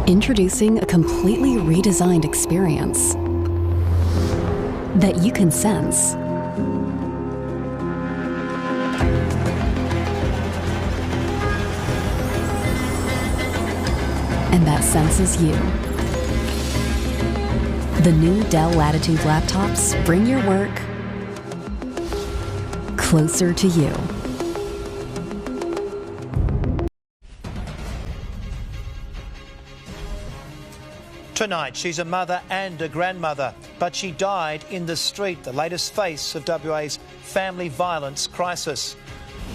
Introducing a completely redesigned experience that you can sense. And that senses you. The new Dell Latitude laptops bring your work closer to you. Tonight, she's a mother and a grandmother, but she died in the street, the latest face of WA's family violence crisis.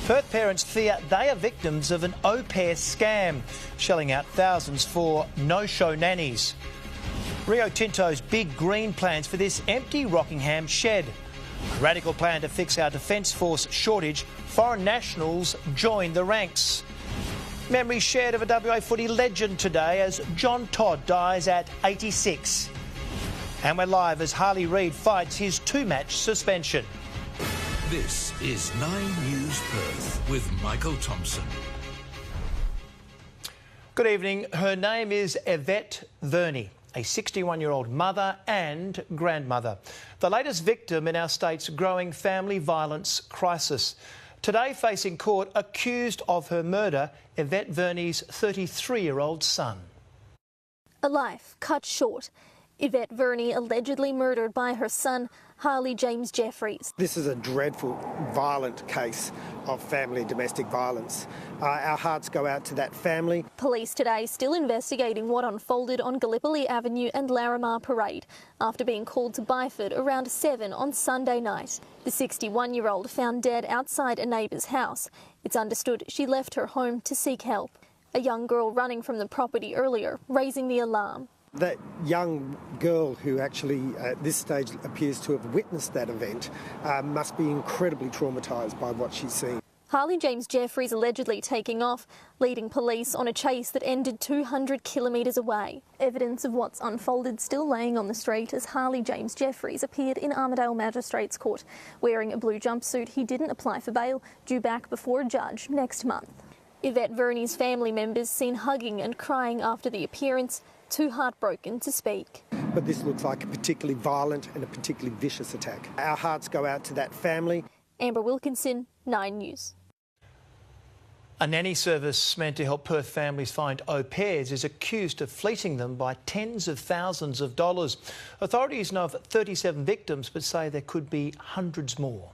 Perth parents fear they are victims of an au pair scam, shelling out thousands for no-show nannies. Rio Tinto's big green plans for this empty Rockingham shed. A radical plan to fix our Defence Force shortage. Foreign nationals join the ranks. Memory shared of a WA footy legend today as John Todd dies at 86. And we're live as Harley Reid fights his 2-match suspension. This is 9 News Perth with Michael Thompson. Good evening. Her name is Yvette Verney, a 61-year-old mother and grandmother. The latest victim in our state's growing family violence crisis. Today facing court accused of her murder, Yvette Verney's 33-year-old son. A life cut short. Yvette Verney allegedly murdered by her son, Harley James Jeffries. This is a dreadful, violent case of family domestic violence. Our hearts go out to that family. Police today still investigating what unfolded on Gallipoli Avenue and Larimar Parade after being called to Byford around 7 on Sunday night. The 61-year-old found dead outside a neighbour's house. It's understood she left her home to seek help. A young girl running from the property earlier, raising the alarm. That young girl who actually at this stage appears to have witnessed that event must be incredibly traumatised by what she's seen. Harley James Jeffries allegedly taking off, leading police on a chase that ended 200 kilometres away. Evidence of what's unfolded still laying on the street as Harley James Jeffries appeared in Armidale Magistrates Court. Wearing a blue jumpsuit, he didn't apply for bail, due back before a judge next month. Yvette Verney's family members seen hugging and crying after the appearance, too heartbroken to speak. But this looks like a particularly violent and a particularly vicious attack. Our hearts go out to that family. Amber Wilkinson, 9 News. A nanny service meant to help Perth families find au pairs is accused of fleecing them by tens of thousands of dollars. Authorities know of 37 victims but say there could be hundreds more.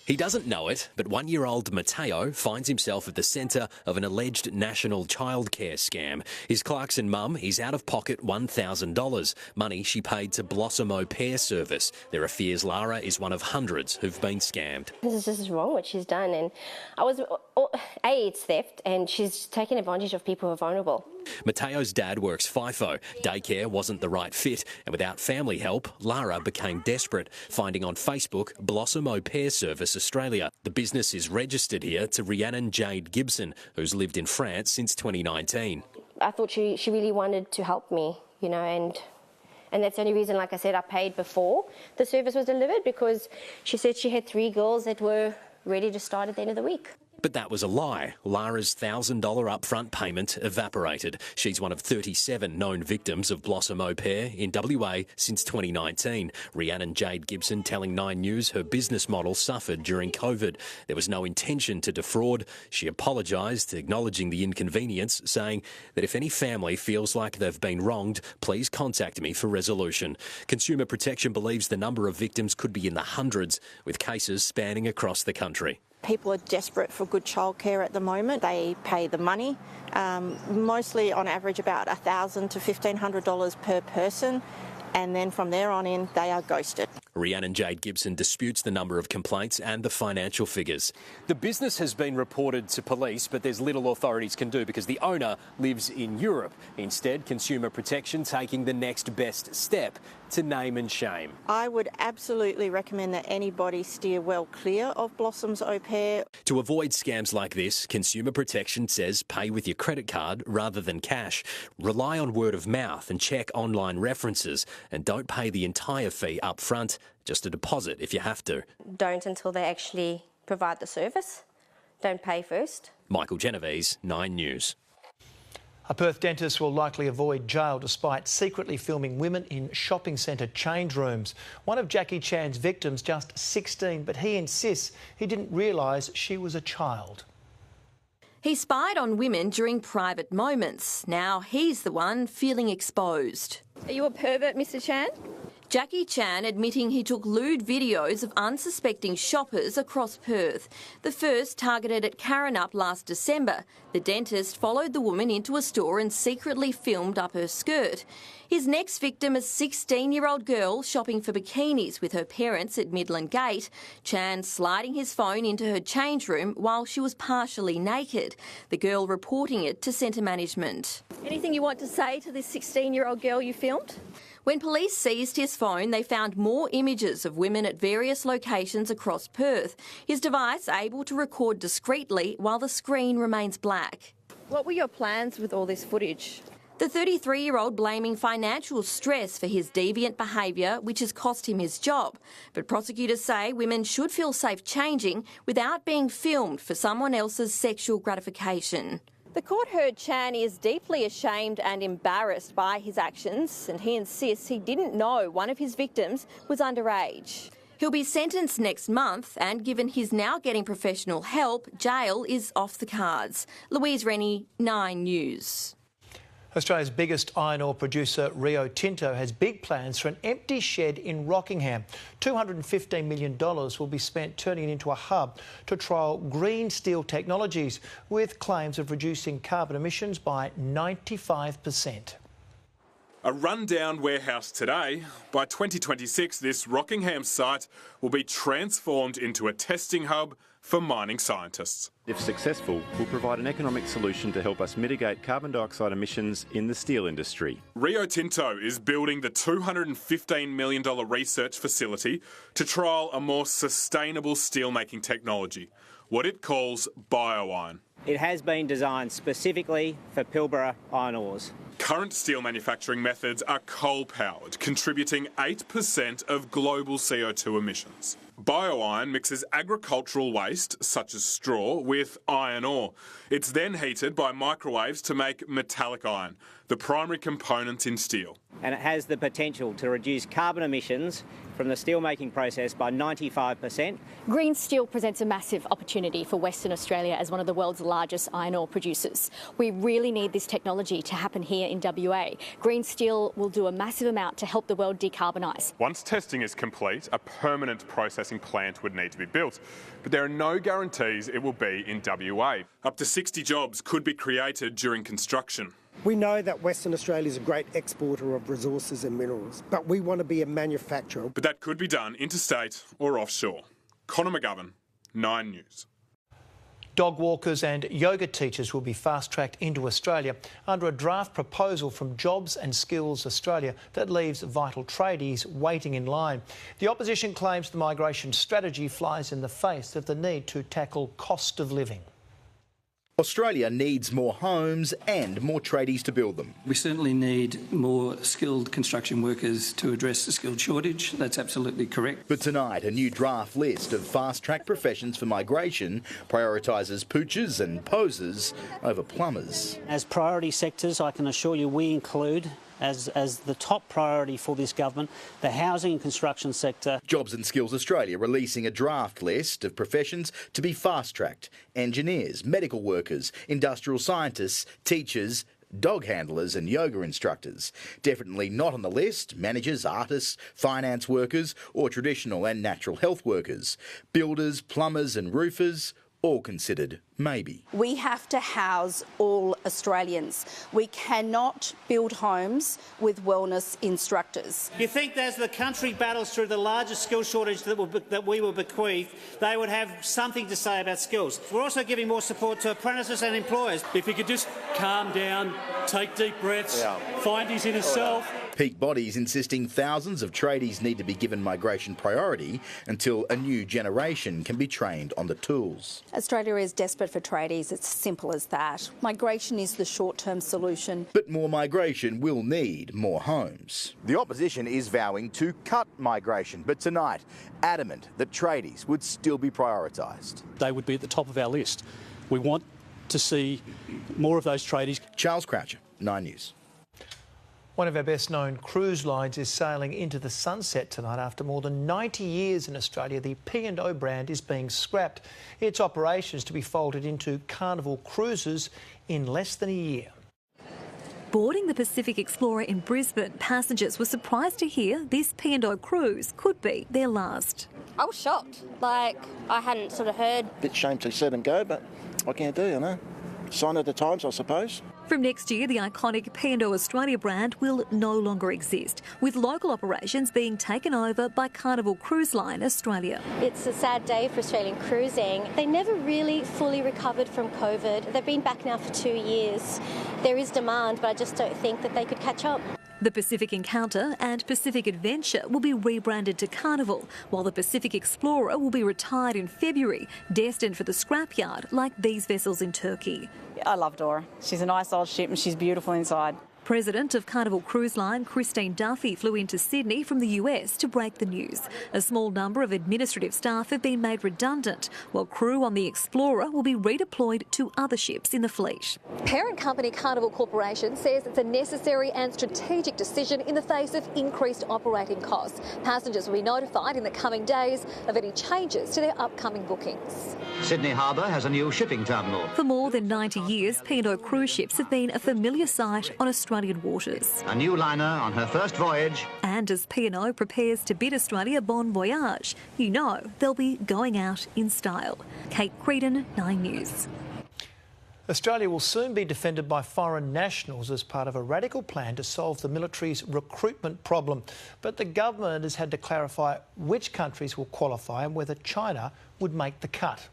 He doesn't know it, but 1-year-old Matteo finds himself at the centre of an alleged national childcare scam. His Clarkson mum is out of pocket $1,000, money she paid to Blossom Au Pair service. There are fears Lara is one of hundreds who've been scammed. This is just wrong what she's done, and it's theft, and she's taking advantage of people who are vulnerable. Matteo's dad works FIFO. Daycare wasn't the right fit, and without family help, Lara became desperate, finding on Facebook Blossom Au Pair Service Australia. The business is registered here to Rhiannon Jade Gibson, who's lived in France since 2019. I thought she really wanted to help me, you know, and that's the only reason, like I said, I paid before the service was delivered, because she said she had 3 girls that were ready to start at the end of the week. But that was a lie. Lara's $1,000 upfront payment evaporated. She's one of 37 known victims of Blossom Au Pair in WA since 2019. Rhiannon Jade Gibson telling 9 News her business model suffered during COVID. There was no intention to defraud. She apologised, acknowledging the inconvenience, saying that if any family feels like they've been wronged, please contact me for resolution. Consumer Protection believes the number of victims could be in the hundreds, with cases spanning across the country. People are desperate for good childcare at the moment. They pay the money, mostly on average about $1,000 to $1,500 per person, and then from there on in, they are ghosted. Rhiannon Jade Gibson disputes the number of complaints and the financial figures. The business has been reported to police, but there's little authorities can do because the owner lives in Europe. Instead, Consumer Protection taking the next best step to name and shame. I would absolutely recommend that anybody steer well clear of Blossom's Au Pair. To avoid scams like this, Consumer Protection says pay with your credit card rather than cash. Rely on word of mouth and check online references, and don't pay the entire fee up front, just a deposit if you have to. Don't until they actually provide the service. Don't pay first. Michael Genovese, 9 News. A Perth dentist will likely avoid jail despite secretly filming women in shopping centre change rooms. One of Jackie Chan's victims, just 16, but he insists he didn't realise she was a child. He spied on women during private moments. Now he's the one feeling exposed. Are you a pervert, Mr. Chan? Jackie Chan admitting he took lewd videos of unsuspecting shoppers across Perth. The first targeted at Karrinyup last December. The dentist followed the woman into a store and secretly filmed up her skirt. His next victim, a 16-year-old girl shopping for bikinis with her parents at Midland Gate. Chan sliding his phone into her change room while she was partially naked. The girl reporting it to centre management. Anything you want to say to this 16-year-old girl you filmed? When police seized his phone, they found more images of women at various locations across Perth. His device able to record discreetly while the screen remains black. What were your plans with all this footage? The 33-year-old blaming financial stress for his deviant behaviour, which has cost him his job. But prosecutors say women should feel safe changing without being filmed for someone else's sexual gratification. The court heard Chan is deeply ashamed and embarrassed by his actions, and he insists he didn't know one of his victims was underage. He'll be sentenced next month, and given he's now getting professional help, jail is off the cards. Louise Rennie, 9 News. Australia's biggest iron ore producer, Rio Tinto, has big plans for an empty shed in Rockingham. $215 million will be spent turning it into a hub to trial green steel technologies, with claims of reducing carbon emissions by 95%. A rundown warehouse today. By 2026, this Rockingham site will be transformed into a testing hub for mining scientists. If successful, will provide an economic solution to help us mitigate carbon dioxide emissions in the steel industry. Rio Tinto is building the $215 million research facility to trial a more sustainable steelmaking technology, what it calls bio-iron. It has been designed specifically for Pilbara iron ores. Current steel manufacturing methods are coal-powered, contributing 8% of global CO2 emissions. Bio-iron mixes agricultural waste, such as straw, with iron ore. It's then heated by microwaves to make metallic iron, the primary component in steel. And it has the potential to reduce carbon emissions from the steelmaking process by 95%. Green steel presents a massive opportunity for Western Australia as one of the world's largest iron ore producers. We really need this technology to happen here in WA. Green steel will do a massive amount to help the world decarbonise. Once testing is complete, a permanent processing plant would need to be built, but there are no guarantees it will be in WA. Up to 60 jobs could be created during construction. We know that Western Australia is a great exporter of resources and minerals, but we want to be a manufacturer. But that could be done interstate or offshore. Connor McGovern, 9 News. Dog walkers and yoga teachers will be fast-tracked into Australia under a draft proposal from Jobs and Skills Australia that leaves vital tradies waiting in line. The opposition claims the migration strategy flies in the face of the need to tackle cost of living. Australia needs more homes and more tradies to build them. We certainly need more skilled construction workers to address the skilled shortage. That's absolutely correct. But tonight, a new draft list of fast-track professions for migration prioritises poochers and posers over plumbers. As priority sectors, I can assure you we include as the top priority for this government, the housing and construction sector. Jobs and Skills Australia releasing a draft list of professions to be fast-tracked: engineers, medical workers, industrial scientists, teachers, dog handlers and yoga instructors. Definitely not on the list managers, artists, finance workers or traditional and natural health workers. Builders, plumbers and roofers, all considered maybe. We have to house all Australians. We cannot build homes with wellness instructors. You think as the country battles through the largest skill shortage that we will bequeath, they would have something to say about skills. We're also giving more support to apprentices and employers. If you could just calm down, take deep breaths, find his inner self. Peak Bodies insisting thousands of tradies need to be given migration priority until a new generation can be trained on the tools. Australia is desperate for tradies. It's simple as that. Migration is the short-term solution. But more migration will need more homes. The opposition is vowing to cut migration, but tonight adamant that tradies would still be prioritised. They would be at the top of our list. We want to see more of those tradies. Charles Croucher, 9 News. One of our best-known cruise lines is sailing into the sunset tonight. After more than 90 years in Australia, the P&O brand is being scrapped. Its operations to be folded into Carnival Cruises in less than a year. Boarding the Pacific Explorer in Brisbane, passengers were surprised to hear this P&O cruise could be their last. I was shocked. I hadn't sort of heard. Bit shame to see them go, but what can you do, you know? Sign of the times, I suppose. From next year, the iconic P&O Australia brand will no longer exist, with local operations being taken over by Carnival Cruise Line Australia. It's a sad day for Australian cruising. They never really fully recovered from COVID. They've been back now for 2 years. There is demand, but I just don't think that they could catch up. The Pacific Encounter and Pacific Adventure will be rebranded to Carnival, while the Pacific Explorer will be retired in February, destined for the scrapyard like these vessels in Turkey. I love Dora. She's a nice old ship and she's beautiful inside. President of Carnival Cruise Line, Christine Duffy, flew into Sydney from the US to break the news. A small number of administrative staff have been made redundant, while crew on the Explorer will be redeployed to other ships in the fleet. Parent company Carnival Corporation says it's a necessary and strategic decision in the face of increased operating costs. Passengers will be notified in the coming days of any changes to their upcoming bookings. Sydney Harbour has a new shipping terminal. For more than 90 years, P&O cruise ships have been a familiar sight on Australian waters. A new liner on her first voyage. And as P&O prepares to bid Australia bon voyage, you know they'll be going out in style. Kate Creedon, 9 News. Australia will soon be defended by foreign nationals as part of a radical plan to solve the military's recruitment problem. But the government has had to clarify which countries will qualify and whether China would make the cut.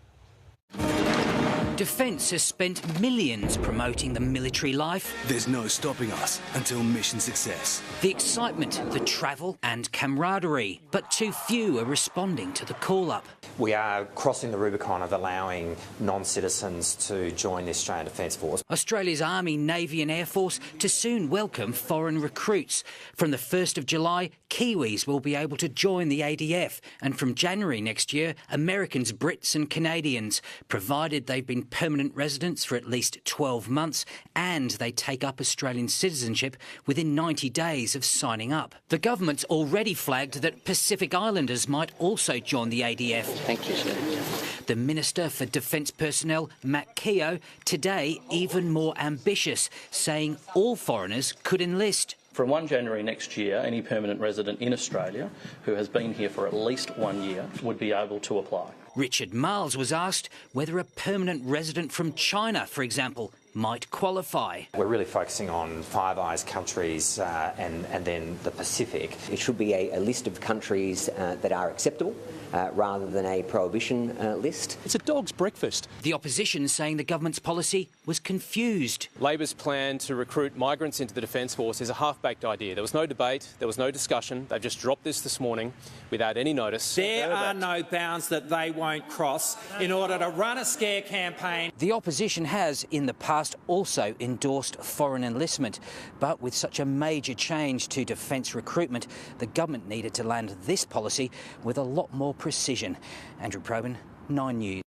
Defence has spent millions promoting the military life. There's no stopping us until mission success. The excitement, the travel and camaraderie. But too few are responding to the call-up. We are crossing the Rubicon of allowing non-citizens to join the Australian Defence Force. Australia's Army, Navy and Air Force to soon welcome foreign recruits. From the 1st of July, Kiwis will be able to join the ADF. And from January next year, Americans, Brits and Canadians, provided they've been permanent residents for at least 12 months and they take up Australian citizenship within 90 days of signing up. The government's already flagged that Pacific Islanders might also join the ADF. Thank you, sir. The Minister for Defence Personnel, Matt Keogh, today even more ambitious, saying all foreigners could enlist. From 1 January next year, any permanent resident in Australia who has been here for at least 1 year would be able to apply. Richard Marles was asked whether a permanent resident from China, for example, might qualify. We're really focusing on Five Eyes countries and then the Pacific. It should be a list of countries that are acceptable rather than a prohibition list. It's a dog's breakfast. The opposition saying the government's policy was confused. Labor's plan to recruit migrants into the Defence Force is a half-baked idea. There was no debate, there was no discussion. They've just dropped this morning without any notice. There are no bounds that they won't cross in order to run a scare campaign. The opposition has, in the past, also endorsed foreign enlistment. But with such a major change to defence recruitment, the government needed to land this policy with a lot more precision. Andrew Probyn, 9 News.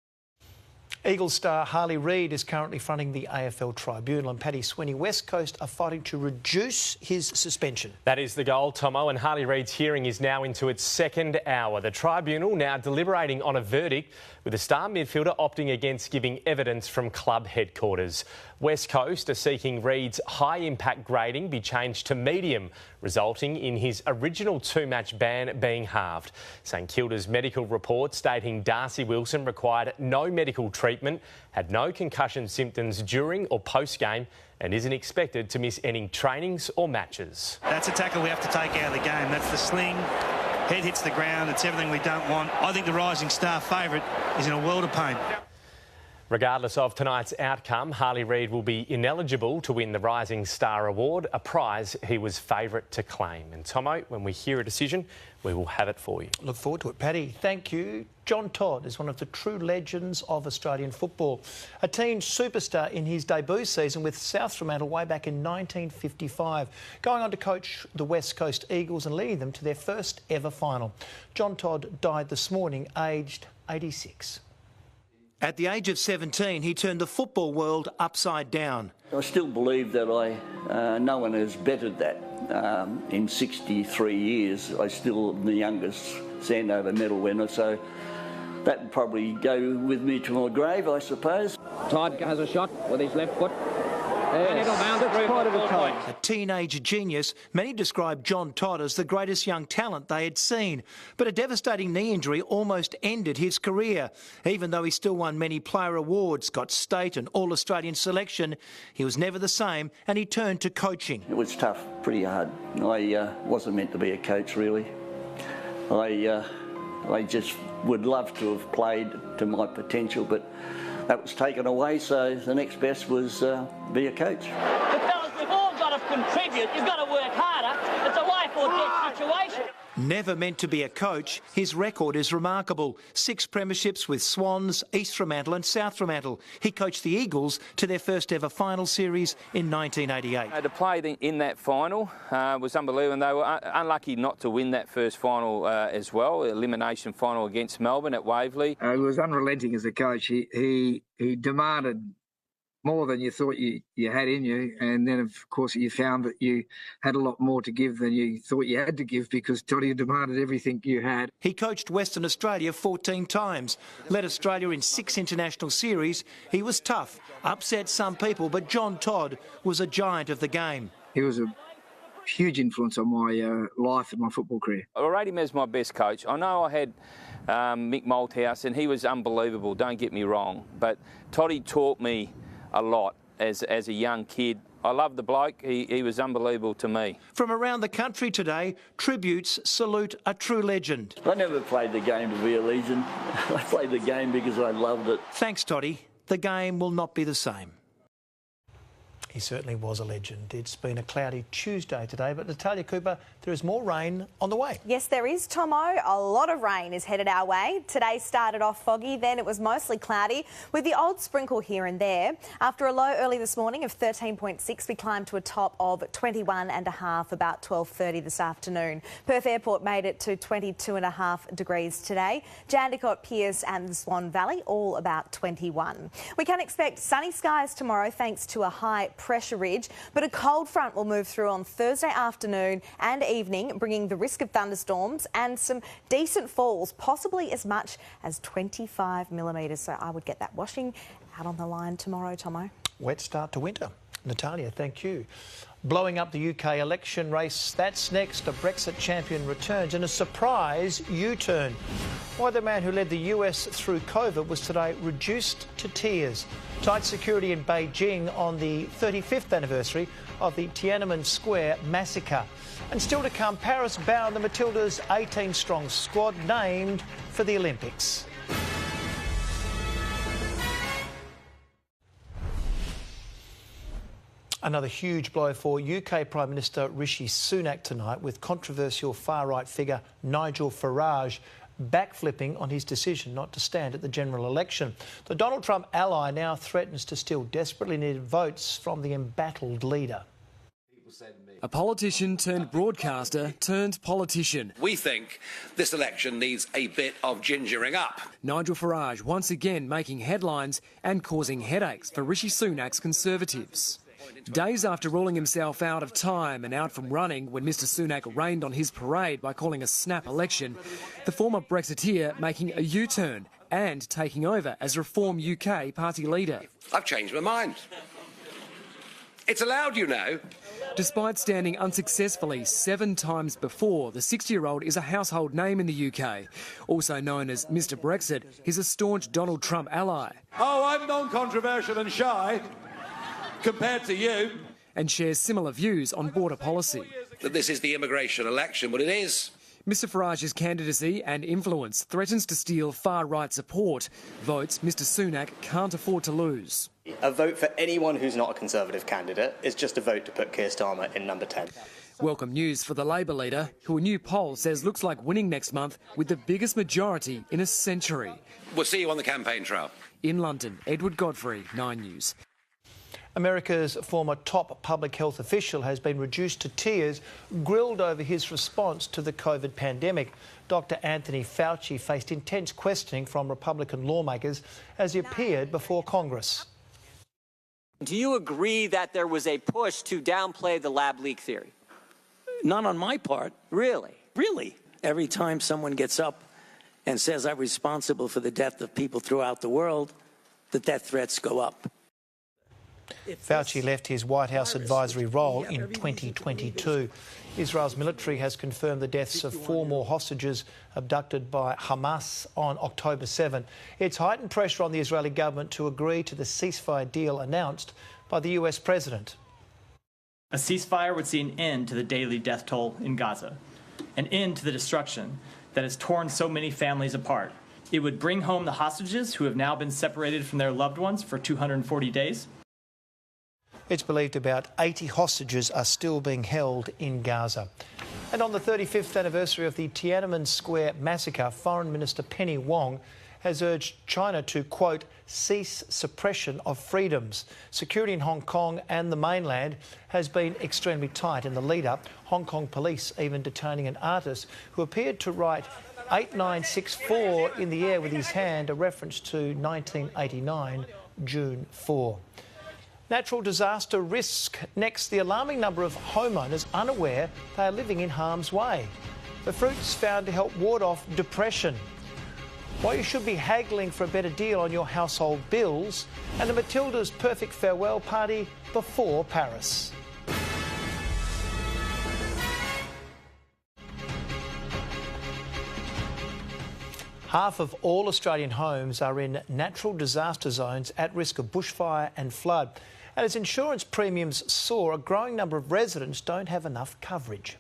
Eagles star Harley Reid is currently fronting the AFL Tribunal, and Paddy Sweeney West Coast are fighting to reduce his suspension. That is the goal, Tomo, and Harley Reid's hearing is now into its second hour. The Tribunal now deliberating on a verdict, with the star midfielder opting against giving evidence from club headquarters. West Coast are seeking Reid's high-impact grading be changed to medium, resulting in his original two-match ban being halved. St Kilda's medical report stating Darcy Wilson required no medical treatment, had no concussion symptoms during or post-game and isn't expected to miss any trainings or matches. That's a tackle we have to take out of the game. That's the sling. Head hits the ground. It's everything we don't want. I think the Rising Star favourite is in a world of pain. Regardless of tonight's outcome, Harley Reid will be ineligible to win the Rising Star Award, a prize he was favourite to claim. And Tomo, when we hear a decision, we will have it for you. Look forward to it. Paddy, thank you. John Todd is one of the true legends of Australian football. A teen superstar in his debut season with South Fremantle way back in 1955, going on to coach the West Coast Eagles and leading them to their first ever final. John Todd died this morning, aged 86. At the age of 17, he turned the football world upside down. I still believe that no one has bettered that. In 63 years, I still am the youngest Sandover medal winner, so that would probably go with me to my grave, I suppose. Todd has a shot with his left foot. And it'll bounce through for 4 points. A teenage genius, many described John Todd as the greatest young talent they had seen. But a devastating knee injury almost ended his career. Even though he still won many player awards, got state and All-Australian selection, he was never the same and he turned to coaching. It was tough, pretty hard. I wasn't meant to be a coach, really. I just would love to have played to my potential, but that was taken away, so the next best was be a coach. But fellas, we've all got to contribute. You've got to work harder. It's a life or death situation. Never meant to be a coach, his record is remarkable. 6 premierships with Swans, East Fremantle and South Fremantle. He coached the Eagles to their first ever final series in 1988. To play in that final was unbelievable, and they were unlucky not to win that first final as well, elimination final against Melbourne at Waverley. He was unrelenting as a coach. He demanded more than you thought you had in you, and then of course you found that you had a lot more to give than you thought you had to give because Toddy demanded everything you had. He coached Western Australia 14 times, led Australia in 6 international series. He was tough, upset some people, but John Todd was a giant of the game. He was a huge influence on my life and my football career. I rate him as my best coach. I know I had Mick Malthouse and he was unbelievable, don't get me wrong, but Toddy taught me a lot as a young kid. I love the bloke. He was unbelievable to me. From around the country today, tributes salute a true legend. I never played the game to be a legend. I played the game because I loved it. Thanks, Toddy. The game will not be the same. He certainly was a legend. It's been a cloudy Tuesday today, but Natalia Cooper, there is more rain on the way. Yes, there is, Tomo. A lot of rain is headed our way. Today started off foggy, then it was mostly cloudy, with the odd sprinkle here and there. After a low early this morning of 13.6, we climbed to a top of 21.5 about 12:30 this afternoon. Perth Airport made it to 22.5 degrees today. Jandakot, Pearce and the Swan Valley all about 21. We can expect sunny skies tomorrow thanks to a high pressure ridge, but a cold front will move through on Thursday afternoon and evening, bringing the risk of thunderstorms and some decent falls, possibly as much as 25 millimetres. So I would get that washing out on the line tomorrow, Tomo. Wet start to winter. Natalia, thank you. Blowing up the UK election race, that's next. A Brexit champion returns and a surprise U-turn. Why the man who led the US through COVID was today reduced to tears. Tight security in Beijing on the 35th anniversary of the Tiananmen Square massacre. And still to come, Paris-bound the Matildas' 18-strong squad named for the Olympics. Another huge blow for UK Prime Minister Rishi Sunak tonight, with controversial far-right figure Nigel Farage backflipping on his decision not to stand at the general election. The Donald Trump ally now threatens to steal desperately needed votes from the embattled leader. A politician turned broadcaster turned politician. We think this election needs a bit of gingering up. Nigel Farage once again making headlines and causing headaches for Rishi Sunak's Conservatives. Days after ruling himself out of time and out from running when Mr Sunak rained on his parade by calling a snap election, the former Brexiteer making a U-turn and taking over as Reform UK party leader. I've changed my mind. It's allowed, you know. Despite standing unsuccessfully 7 times before, the 60-year-old is a household name in the UK. Also known as Mr Brexit, he's a staunch Donald Trump ally. Oh, I'm non-controversial and shy compared to you. And shares similar views on border policy. That this is the immigration election, but it is. Mr Farage's candidacy and influence threatens to steal far-right support, votes Mr Sunak can't afford to lose. A vote for anyone who's not a Conservative candidate is just a vote to put Keir Starmer in number 10. Welcome news for the Labor leader, who a new poll says looks like winning next month with the biggest majority in a century. We'll see you on the campaign trail. In London, Edward Godfrey, 9 News. America's former top public health official has been reduced to tears, grilled over his response to the COVID pandemic. Dr. Anthony Fauci faced intense questioning from Republican lawmakers as he appeared before Congress. Do you agree that there was a push to downplay the lab leak theory? Not on my part. Really? Really. Every time someone gets up and says I'm responsible for the death of people throughout the world, the death threats go up. Fauci left his White House advisory role in 2022. Israel's military has confirmed the deaths of 4 more hostages abducted by Hamas on October 7. It's heightened pressure on the Israeli government to agree to the ceasefire deal announced by the US president. A ceasefire would see an end to the daily death toll in Gaza, an end to the destruction that has torn so many families apart. It would bring home the hostages who have now been separated from their loved ones for 240 days. It's believed about 80 hostages are still being held in Gaza. And on the 35th anniversary of the Tiananmen Square massacre, Foreign Minister Penny Wong has urged China to, quote, cease suppression of freedoms. Security in Hong Kong and the mainland has been extremely tight in the lead-up, Hong Kong police even detaining an artist who appeared to write 8964 in the air with his hand, a reference to 1989, June 4. Natural disaster risk. Next, the alarming number of homeowners unaware they are living in harm's way. The fruit's found to help ward off depression. Why you should be haggling for a better deal on your household bills, and the Matildas' perfect farewell party before Paris. Half of all Australian homes are in natural disaster zones at risk of bushfire and flood. And as insurance premiums soar, a growing number of residents don't have enough coverage.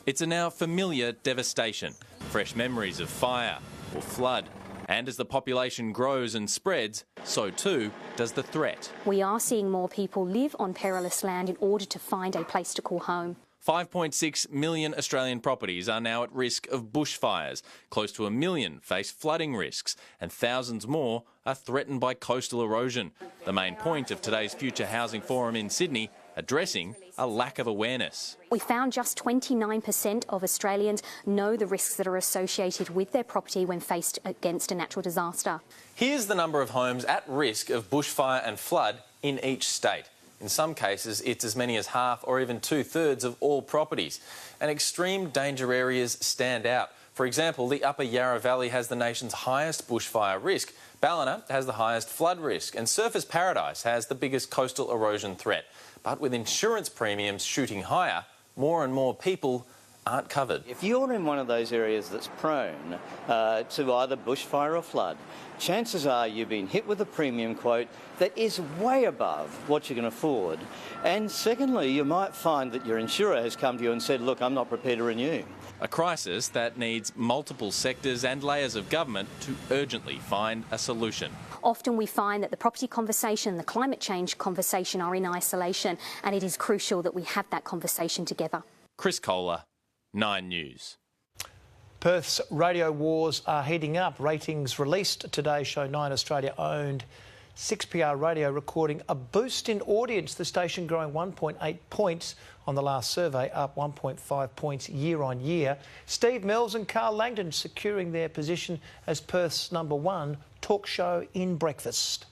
It's a now familiar devastation, fresh memories of fire or flood. And as the population grows and spreads, so too does the threat. We are seeing more people live on perilous land in order to find a place to call home. 5.6 million Australian properties are now at risk of bushfires. Close to 1 million face flooding risks, and thousands more are threatened by coastal erosion. The main point of today's Future Housing Forum in Sydney, addressing a lack of awareness. We found just 29% of Australians know the risks that are associated with their property when faced against a natural disaster. Here's the number of homes at risk of bushfire and flood in each state. In some cases, it's as many as half or even 2/3 of all properties. And extreme danger areas stand out. For example, the Upper Yarra Valley has the nation's highest bushfire risk. Ballina has the highest flood risk. And Surfers Paradise has the biggest coastal erosion threat. But with insurance premiums shooting higher, more and more people aren't covered. If you're in one of those areas that's prone to either bushfire or flood, chances are you've been hit with a premium quote that is way above what you can afford. And secondly, you might find that your insurer has come to you and said, look, I'm not prepared to renew. A crisis that needs multiple sectors and layers of government to urgently find a solution. Often we find that the property conversation and the climate change conversation are in isolation, and it is crucial that we have that conversation together. Chris Kohler, 9 News. Perth's radio wars are heating up. Ratings released today show 9 Australia-owned 6PR radio recording a boost in audience, the station growing 1.8 points on the last survey, up 1.5 points year on year. Steve Mills and Carl Langdon securing their position as Perth's #1 talk show in breakfast.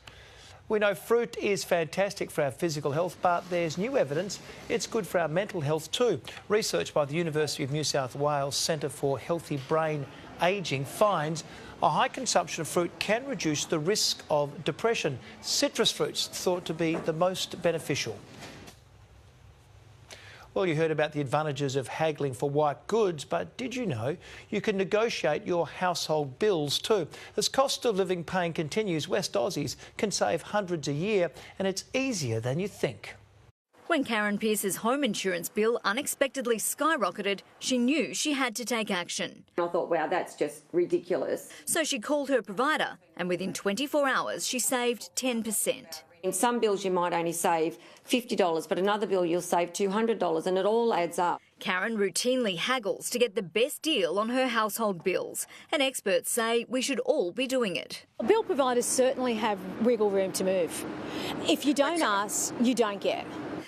We know fruit is fantastic for our physical health, but there's new evidence it's good for our mental health too. Research by the University of New South Wales Centre for Healthy Brain Ageing finds a high consumption of fruit can reduce the risk of depression. Citrus fruits thought to be the most beneficial. Well, you heard about the advantages of haggling for white goods, but did you know you can negotiate your household bills too? As cost of living pain continues, West Aussies can save hundreds a year, and it's easier than you think. When Karen Pearce's home insurance bill unexpectedly skyrocketed, she knew she had to take action. I thought, wow, that's just ridiculous. So she called her provider, and within 24 hours she saved 10%. In some bills you might only save $50, but another bill you'll save $200, and it all adds up. Karen routinely haggles to get the best deal on her household bills, and experts say we should all be doing it. Bill providers certainly have wiggle room to move. If you don't ask, you don't get.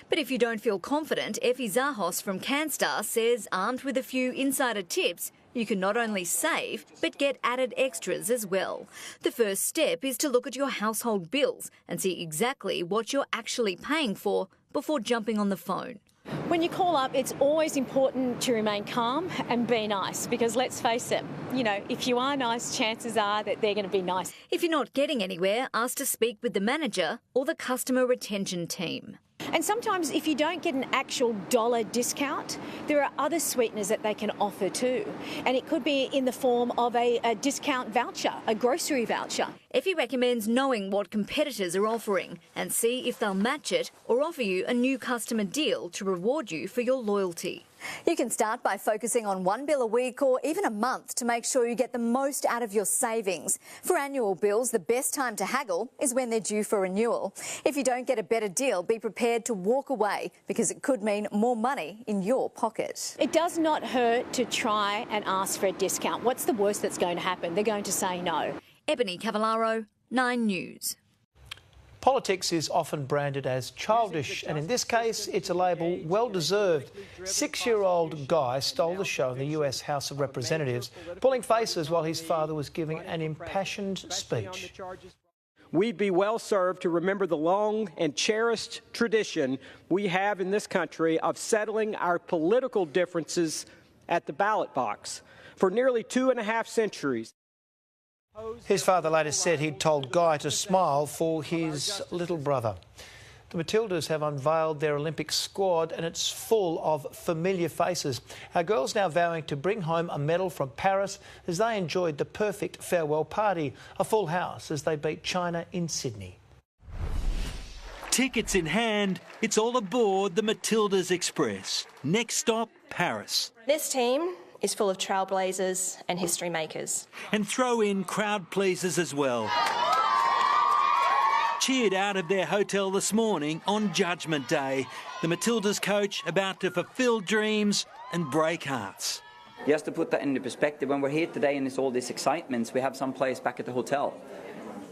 But if you don't feel confident, Effie Zahos from CanStar says, armed with a few insider tips, you can not only save, but get added extras as well. The first step is to look at your household bills and see exactly what you're actually paying for before jumping on the phone. When you call up, it's always important to remain calm and be nice, because let's face it, you know, if you are nice, chances are that they're going to be nice. If you're not getting anywhere, ask to speak with the manager or the customer retention team. And sometimes if you don't get an actual dollar discount, there are other sweeteners that they can offer too. And it could be in the form of a discount voucher, a grocery voucher. Effie recommends knowing what competitors are offering and see if they'll match it or offer you a new customer deal to reward you for your loyalty. You can start by focusing on one bill a week or even a month to make sure you get the most out of your savings. For annual bills, the best time to haggle is when they're due for renewal. If you don't get a better deal, be prepared to walk away, because it could mean more money in your pocket. It does not hurt to try and ask for a discount. What's the worst that's going to happen? They're going to say no. Ebony Cavallaro, 9 News. Politics is often branded as childish, and in this case, it's a label well-deserved. 6-year-old Guy stole the show in the US House of Representatives, pulling faces while his father was giving an impassioned speech. We'd be well served to remember the long and cherished tradition we have in this country of settling our political differences at the ballot box. For nearly 2.5 centuries, his father later said he'd told Guy to smile for his little brother. The Matildas have unveiled their Olympic squad, and it's full of familiar faces. Our girls now vowing to bring home a medal from Paris as they enjoyed the perfect farewell party, a full house as they beat China in Sydney. Tickets in hand, it's all aboard the Matildas Express. Next stop, Paris. This team is full of trailblazers and history makers. And throw in crowd pleasers as well. Cheered out of their hotel this morning on Judgment Day. The Matildas coach about to fulfil dreams and break hearts. Just to put that into perspective, when we're here today and it's all this excitement, we have some players back at the hotel,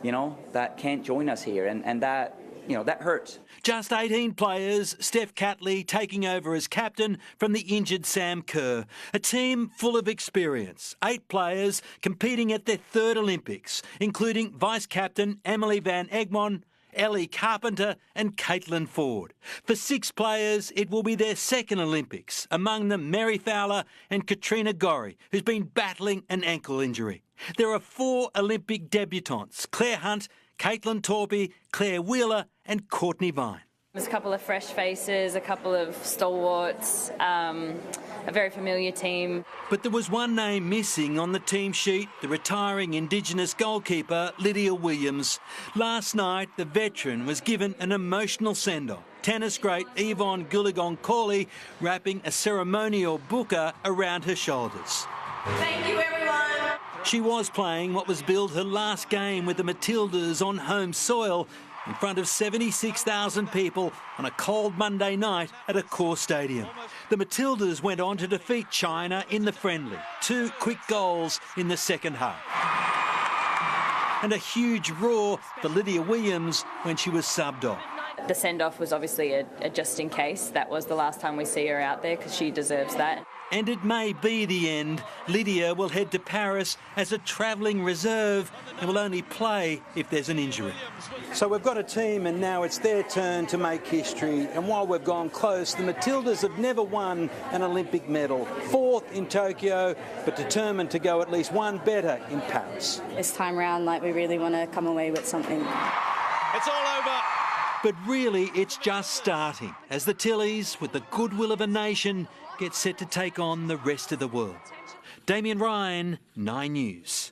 you know, that can't join us here, and that, you know, that hurts. Just 18 players, Steph Catley taking over as captain from the injured Sam Kerr. A team full of experience. 8 players competing at their 3rd Olympics, including vice-captain Emily Van Egmond, Ellie Carpenter and Caitlin Ford. For 6 players, it will be their 2nd Olympics, among them Mary Fowler and Katrina Gorry, who's been battling an ankle injury. There are 4 Olympic debutantes, Claire Hunt, Caitlin Torpey, Claire Wheeler and Courtney Vine. There's a couple of fresh faces, a couple of stalwarts, a very familiar team. But there was one name missing on the team sheet, the retiring Indigenous goalkeeper Lydia Williams. Last night, the veteran was given an emotional send-off. Tennis great Yvonne Goolagong-Cawley wrapping a ceremonial buka around her shoulders. Thank you, everyone. She was playing what was billed her last game with the Matildas on home soil in front of 76,000 people on a cold Monday night at a core stadium. The Matildas went on to defeat China in the friendly. 2 quick goals in the second half. And a huge roar for Lydia Williams when she was subbed off. The send-off was obviously a just in case. That was the last time we see her out there because she deserves that. And it may be the end. Lydia will head to Paris as a travelling reserve and will only play if there's an injury. So we've got a team and now it's their turn to make history. And while we've gone close, the Matildas have never won an Olympic medal. 4th in Tokyo, but determined to go at least one better in Paris. This time round, we really want to come away with something. It's all over. But really, it's just starting as the Tillies, with the goodwill of a nation, get set to take on the rest of the world. Damien Ryan, 9 News.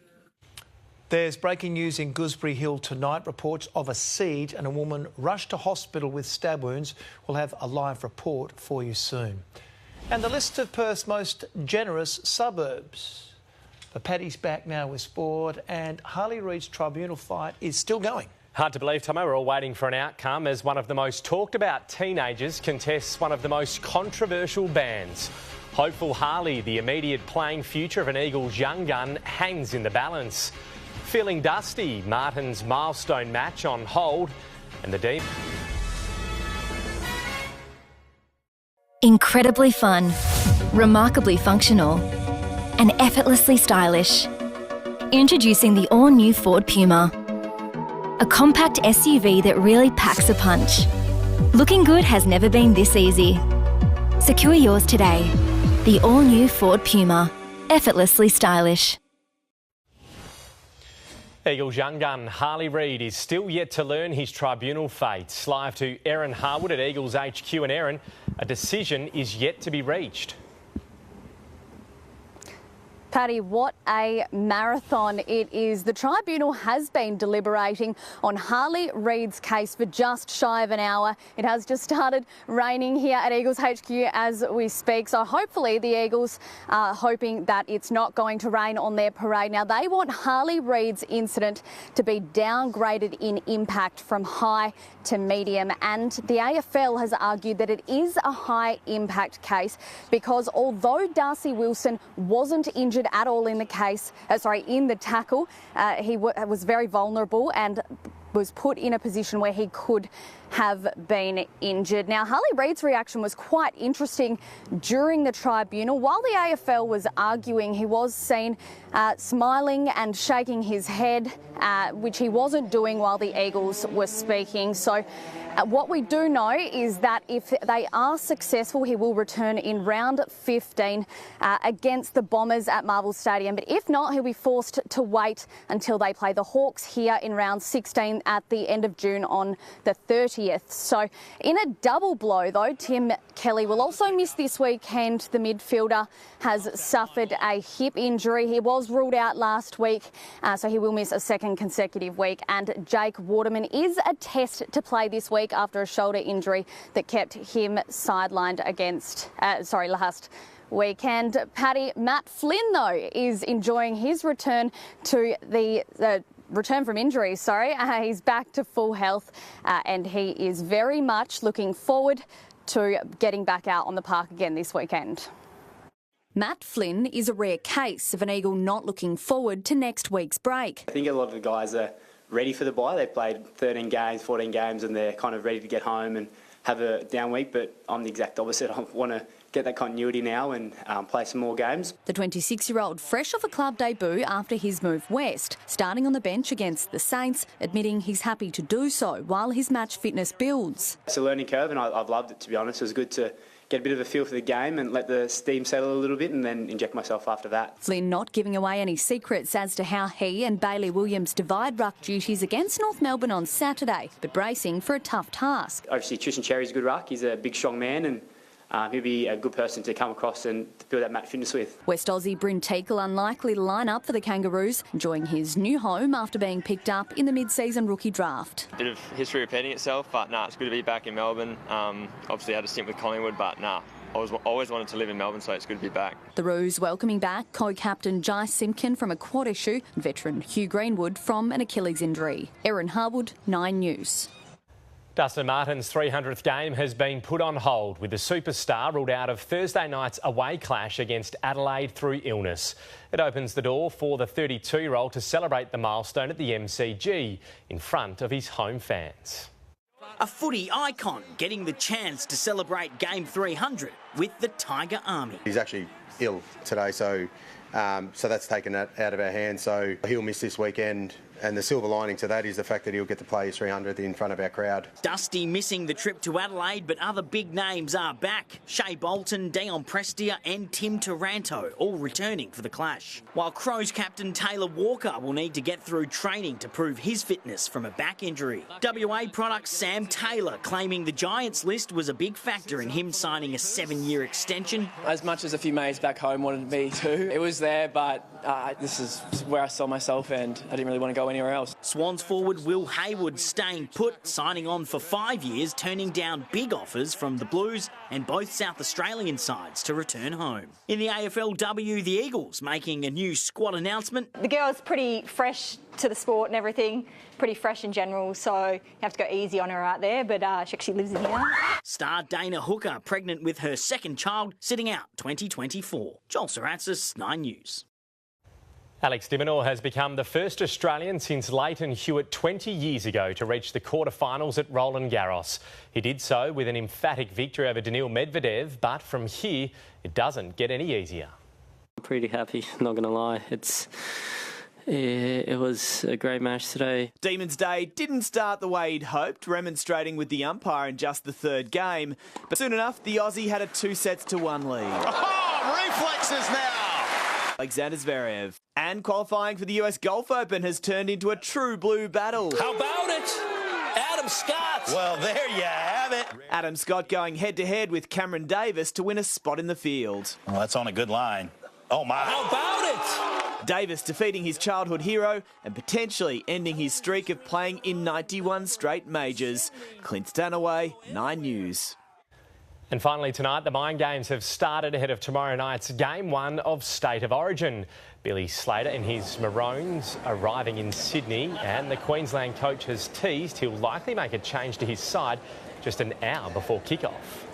There's breaking news in Gooseberry Hill tonight. Reports of a siege and a woman rushed to hospital with stab wounds. We'll have a live report for you soon. And the list of Perth's most generous suburbs. But Paddy's back now with sport, and Harley Reid's tribunal fight is still going. Hard to believe, Tomo, we're all waiting for an outcome as one of the most talked about teenagers contests one of the most controversial bands. Hopeful Harley, the immediate playing future of an Eagles young gun, hangs in the balance. Feeling dusty, Martin's milestone match on hold, and the deep. Incredibly fun, remarkably functional, and effortlessly stylish. Introducing the all-new Ford Puma. A compact SUV that really packs a punch. Looking good has never been this easy. Secure yours today. The all-new Ford Puma. Effortlessly stylish. Eagles young gun Harley Reid is still yet to learn his tribunal fate. Live to Erin Harwood at Eagles HQ. And Erin, a decision is yet to be reached. Paddy, what a marathon it is. The tribunal has been deliberating on Harley Reid's case for just shy of an hour. It has just started raining here at Eagles HQ as we speak. So hopefully the Eagles are hoping that it's not going to rain on their parade. Now, they want Harley Reid's incident to be downgraded in impact from high to medium. And the AFL has argued that it is a high impact case because although Darcy Wilson wasn't injured at all in the case, in the tackle, he was very vulnerable and was put in a position where he could have been injured. Now, Harley Reid's reaction was quite interesting during the tribunal. While the AFL was arguing, he was seen smiling and shaking his head, which he wasn't doing while the Eagles were speaking. So what we do know is that if they are successful, he will return in round 15 against the Bombers at Marvel Stadium. But if not, he'll be forced to wait until they play the Hawks here in round 16 at the end of June on the 30th. So in a double blow, though, Tim Kelly will also miss this weekend. The midfielder has suffered a hip injury. He was ruled out last week, so he will miss a second consecutive week. And Jake Waterman is a test to play this week after a shoulder injury that kept him sidelined last weekend. Paddy, Matt Flynn, though, is enjoying his return to return from injury, he's back to full health and he is very much looking forward to getting back out on the park again this weekend. Matt Flynn is a rare case of an Eagle not looking forward to next week's break. I think a lot of the guys are ready for the bye. They've played 13 games, 14 games and they're kind of ready to get home and have a down week, but I'm the exact opposite. I want to get that continuity now and play some more games. The 26-year-old, fresh off a club debut after his move west, starting on the bench against the Saints, admitting he's happy to do so while his match fitness builds. It's a learning curve and I've loved it, to be honest. It was good to get a bit of a feel for the game and let the steam settle a little bit and then inject myself after that. Flynn not giving away any secrets as to how he and Bailey Williams divide ruck duties against North Melbourne on Saturday, but bracing for a tough task. Obviously, Tristan Cherry's a good ruck. He's a big, strong man and he'll be a good person to come across and to build that match fitness with. West Aussie Bryn Teakle unlikely to line up for the Kangaroos, enjoying his new home after being picked up in the mid-season rookie draft. Bit of history repeating itself, but it's good to be back in Melbourne. Obviously I had a stint with Collingwood, but I always wanted to live in Melbourne, so it's good to be back. The Roos welcoming back co-captain Jai Simpkin from a quad issue and veteran Hugh Greenwood from an Achilles injury. Erin Harwood, 9 News. Dustin Martin's 300th game has been put on hold with the superstar ruled out of Thursday night's away clash against Adelaide through illness. It opens the door for the 32-year-old to celebrate the milestone at the MCG in front of his home fans. A footy icon getting the chance to celebrate Game 300 with the Tiger Army. He's actually ill today, so that's taken that out of our hands. So he'll miss this weekend. And the silver lining to that is the fact that he'll get to play his 300 in front of our crowd. Dusty missing the trip to Adelaide, but other big names are back. Shea Bolton, Dion Prestia and Tim Taranto all returning for the clash. While Crows captain Taylor Walker will need to get through training to prove his fitness from a back injury. WA product Sam Taylor claiming the Giants list was a big factor in him signing a 7-year extension. As much as a few mates back home wanted me to, it was there, but this is where I saw myself and I didn't really want to go anywhere else. Swans forward Will Hayward staying put, signing on for 5 years, turning down big offers from the Blues and both South Australian sides to return home. In the AFLW, the Eagles making a new squad announcement. The girl's pretty fresh to the sport and everything, pretty fresh in general, so you have to go easy on her out there, but she actually lives in here. Star Dana Hooker, pregnant with her second child, sitting out 2024. Joel Saratzis, 9 News. Alex de Minaur has become the first Australian since Leighton Hewitt 20 years ago to reach the quarterfinals at Roland Garros. He did so with an emphatic victory over Daniil Medvedev, but from here, it doesn't get any easier. I'm pretty happy, not going to lie. It was a great match today. Demons Day didn't start the way he'd hoped, remonstrating with the umpire in just the third game. But soon enough, the Aussie had a 2-1 lead. Oh, reflexes now! Alexander Zverev. And qualifying for the US Golf Open has turned into a true blue battle. How about it? Adam Scott! Well, there you have it. Adam Scott going head-to-head with Cameron Davis to win a spot in the field. Well, that's on a good line. Oh, my. How about it? Davis defeating his childhood hero and potentially ending his streak of playing in 91 straight majors. Clint Stanaway, 9 News. And finally tonight, the Mind Games have started ahead of tomorrow night's Game 1 of State of Origin. Billy Slater and his Maroons arriving in Sydney, and the Queensland coach has teased he'll likely make a change to his side just an hour before kick-off.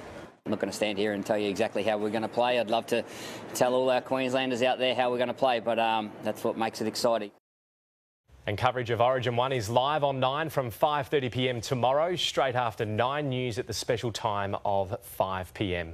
I'm not going to stand here and tell you exactly how we're going to play. I'd love to tell all our Queenslanders out there how we're going to play, but that's what makes it exciting. And coverage of Origin 1 is live on 9 from 5:30 p.m. tomorrow, straight after 9 News at the special time of 5 p.m.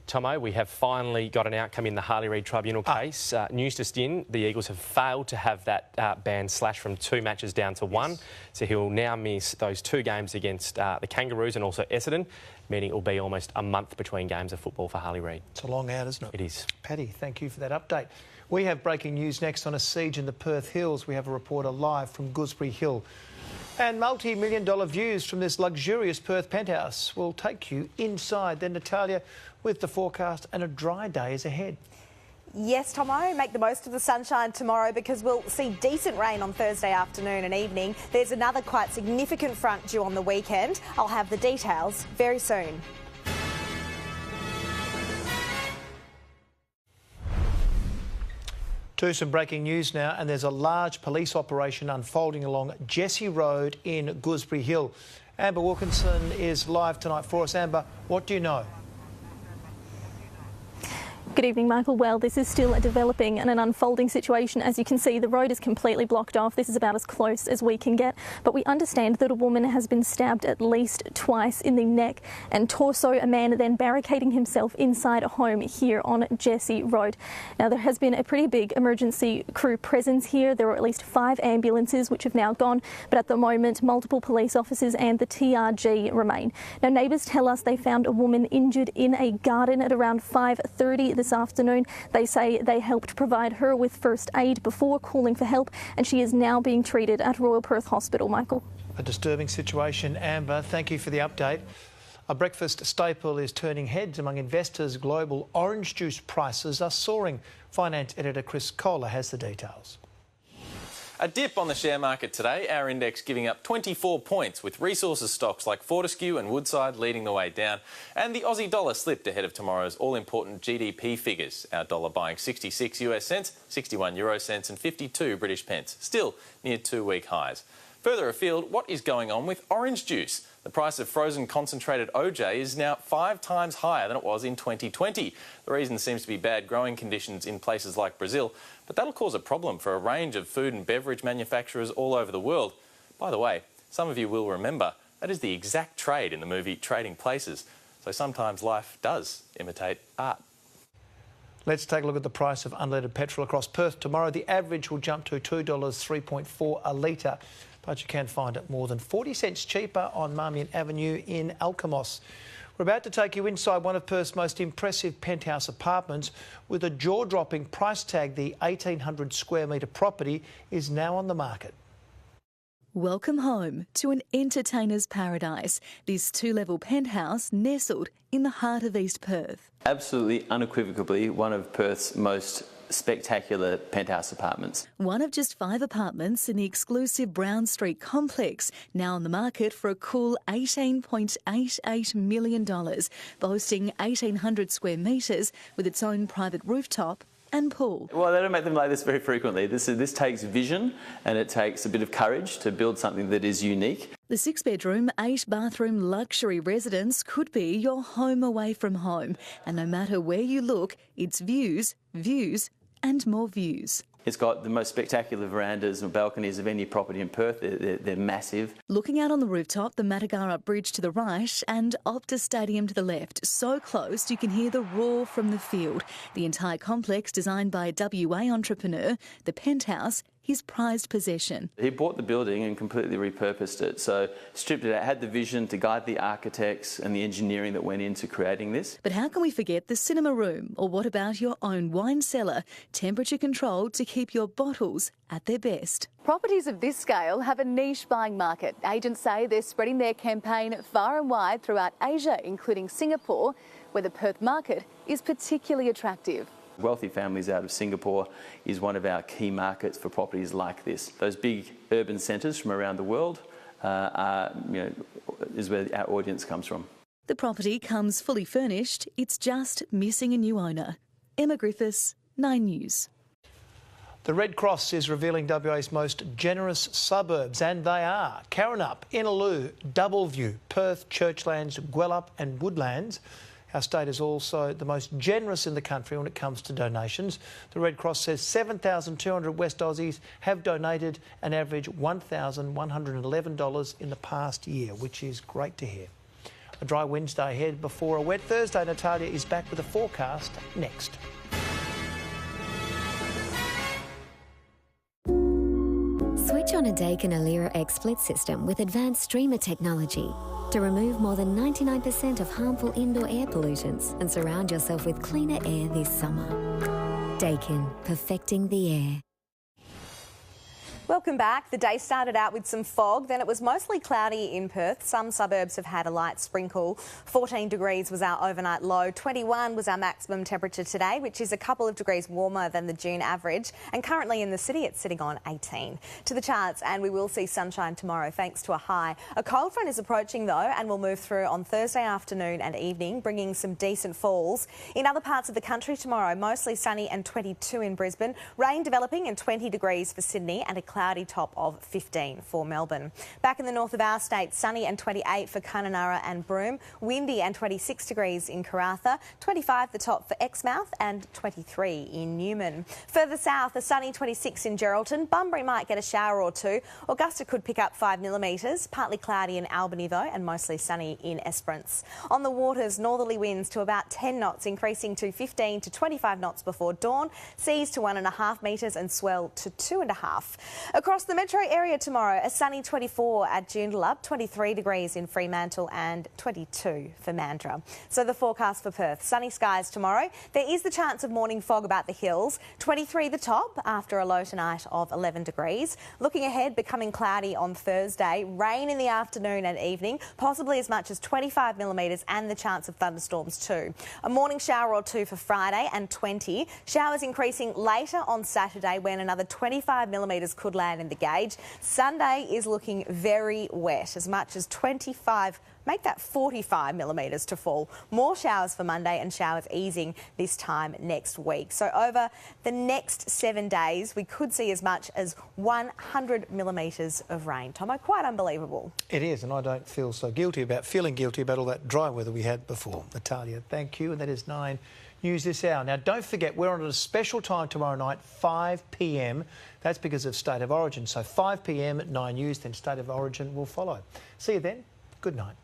Tomo, we have finally got an outcome in the Harley Reid Tribunal case. News just in, the Eagles have failed to have that ban slashed from 2 matches down to 1. So he'll now miss those 2 games against the Kangaroos and also Essendon, meaning it will be almost a month between games of football for Harley Reid. It's a long out, isn't it? It is. Paddy, thank you for that update. We have breaking news next on a siege in the Perth Hills. We have a reporter live from Gooseberry Hill. And multi-million-dollar views from this luxurious Perth penthouse will take you inside. Then Natalia with the forecast, and a dry day is ahead. Yes, Tomo, make the most of the sunshine tomorrow because we'll see decent rain on Thursday afternoon and evening. There's another quite significant front due on the weekend. I'll have the details very soon. To some breaking news now, and there's a large police operation unfolding along Jessie Road in Gooseberry Hill. Amber Wilkinson is live tonight for us. Amber, what do you know? Good evening, Michael. Well, this is still a developing and an unfolding situation. As you can see, the road is completely blocked off. This is about as close as we can get. But we understand that a woman has been stabbed at least twice in the neck and torso, a man then barricading himself inside a home here on Jessie Road. Now, there has been a pretty big emergency crew presence here. There were at least 5 ambulances which have now gone, but at the moment, multiple police officers and the TRG remain. Now, neighbours tell us they found a woman injured in a garden at around 5:30 this afternoon. They say they helped provide her with first aid before calling for help, and she is now being treated at Royal Perth Hospital. Michael. A disturbing situation, Amber. Thank you for the update. A breakfast staple is turning heads among investors. Global orange juice prices are soaring. Finance editor Chris Kohler has the details. A dip on the share market today, our index giving up 24 points, with resources stocks like Fortescue and Woodside leading the way down. And the Aussie dollar slipped ahead of tomorrow's all-important GDP figures. Our dollar buying 66 US cents, 61 euro cents and 52 British pence, still near 2-week highs. Further afield, what is going on with orange juice? The price of frozen concentrated OJ is now 5 times higher than it was in 2020. The reason seems to be bad growing conditions in places like Brazil, but that'll cause a problem for a range of food and beverage manufacturers all over the world. By the way, some of you will remember that is the exact trade in the movie Trading Places. So sometimes life does imitate art. Let's take a look at the price of unleaded petrol across Perth. Tomorrow, the average will jump to $2.3.4 a litre. But you can find it more than 40 cents cheaper on Marmion Avenue in Alkimos. We're about to take you inside one of Perth's most impressive penthouse apartments with a jaw-dropping price tag. The 1,800 square metre property is now on the market. Welcome home to an entertainer's paradise, this 2-level penthouse nestled in the heart of East Perth. Absolutely, unequivocally, one of Perth's most spectacular penthouse apartments. One of just 5 apartments in the exclusive Brown Street complex, now on the market for a cool $18.88 million, boasting 1,800 square metres with its own private rooftop and pool. Well, they don't make them like this very frequently. This takes vision and it takes a bit of courage to build something that is unique. The 6-bedroom, 8-bathroom luxury residence could be your home away from home. And no matter where you look, it's views, views and more views. It's got the most spectacular verandas and balconies of any property in Perth. They're massive. Looking out on the rooftop, the Matagara Bridge to the right and Optus Stadium to the left. So close you can hear the roar from the field. The entire complex designed by a WA entrepreneur, the penthouse, his prized possession. He bought the building and completely repurposed it. So stripped it out, had the vision to guide the architects and the engineering that went into creating this. But how can we forget the cinema room? Or what about your own wine cellar? Temperature controlled to keep your bottles at their best. Properties of this scale have a niche buying market. Agents say they're spreading their campaign far and wide throughout Asia, including Singapore, where the Perth market is particularly attractive. Wealthy families out of Singapore is one of our key markets for properties like this. Those big urban centres from around the world is where our audience comes from. The property comes fully furnished. It's just missing a new owner. Emma Griffiths, 9 News. The Red Cross is revealing WA's most generous suburbs, and they are Karrinyup, Innaloo, Doubleview, Perth, Churchlands, Gwelup and Woodlands. Our state is also the most generous in the country when it comes to donations. The Red Cross says 7,200 West Aussies have donated an average $1,111 in the past year, which is great to hear. A dry Wednesday ahead before a wet Thursday. Natalia is back with a forecast next. Switch on a Daikin Alira X split system with advanced streamer technology to remove more than 99% of harmful indoor air pollutants and surround yourself with cleaner air this summer. Daikin, perfecting the air. Welcome back. The day started out with some fog, then it was mostly cloudy in Perth. Some suburbs have had a light sprinkle. 14 degrees was our overnight low. 21 was our maximum temperature today, which is a couple of degrees warmer than the June average. And currently in the city, it's sitting on 18. To the charts, and we will see sunshine tomorrow thanks to a high. A cold front is approaching though and will move through on Thursday afternoon and evening, bringing some decent falls. In other parts of the country tomorrow, mostly sunny and 22 in Brisbane. Rain developing and 20 degrees for Sydney and a cloudy top of 15 for Melbourne. Back in the north of our state, sunny and 28 for Kununurra and Broome, windy and 26 degrees in Karratha, 25 the top for Exmouth and 23 in Newman. Further south, a sunny 26 in Geraldton. Bunbury might get a shower or two. Augusta could pick up 5 millimetres, partly cloudy in Albany though and mostly sunny in Esperance. On the waters, northerly winds to about 10 knots, increasing to 15 to 25 knots before dawn, seas to 1.5 metres and swell to 2.5. Across the metro area tomorrow, a sunny 24 at Joondalup, 23 degrees in Fremantle and 22 for Mandurah. So the forecast for Perth, sunny skies tomorrow. There is the chance of morning fog about the hills, 23 the top after a low tonight of 11 degrees. Looking ahead, becoming cloudy on Thursday, rain in the afternoon and evening, possibly as much as 25 millimetres and the chance of thunderstorms too. A morning shower or two for Friday and 20. Showers increasing later on Saturday when another 25 millimetres could land in the gauge. Sunday is looking very wet, as much as 25, make that 45 millimetres to fall. More showers for Monday and showers easing this time next week. So over the next 7 days, we could see as much as 100 millimetres of rain. Tomo, quite unbelievable. It is, and I don't feel so feeling guilty about all that dry weather we had before. Natalia, thank you, and that is 9 News this hour. Now, don't forget, we're on at a special time tomorrow night, 5 p.m. That's because of State of Origin. So 5 p.m. at 9 News, then State of Origin will follow. See you then. Good night.